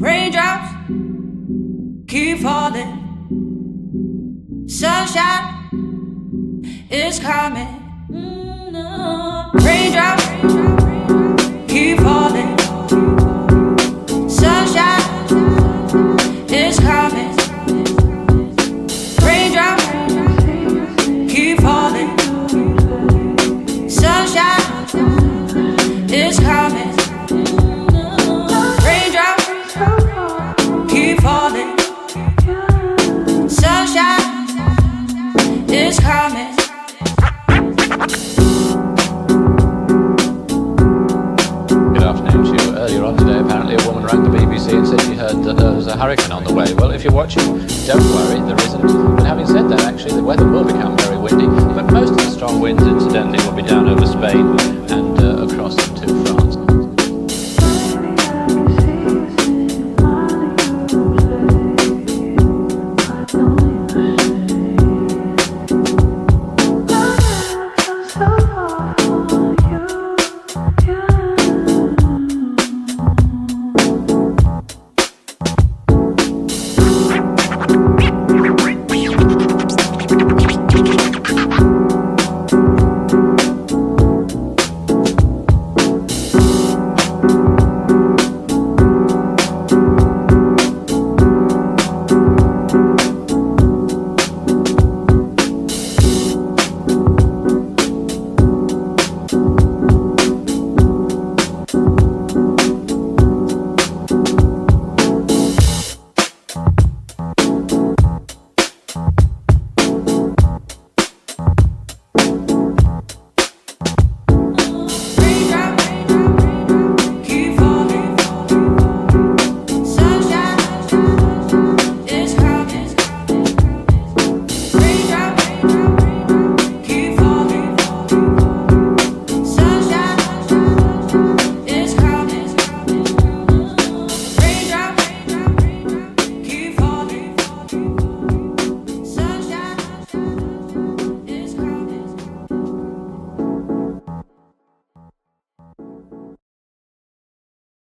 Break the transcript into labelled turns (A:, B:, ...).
A: Raindrops keep falling. Sunshine is coming. Raindrops keep falling. Sunshine is coming. Raindrops keep falling. Sunshine is coming. Raindrops keep falling. Sunshine is coming.
B: Good afternoon to you. Earlier on today, apparently a woman rang the BBC and said she heard that there was a hurricane on the way. Well, if you're watching, don't worry, there isn't. But having said that, actually, the weather will become very windy. But most of the strong winds, incidentally, will be down over Spain and across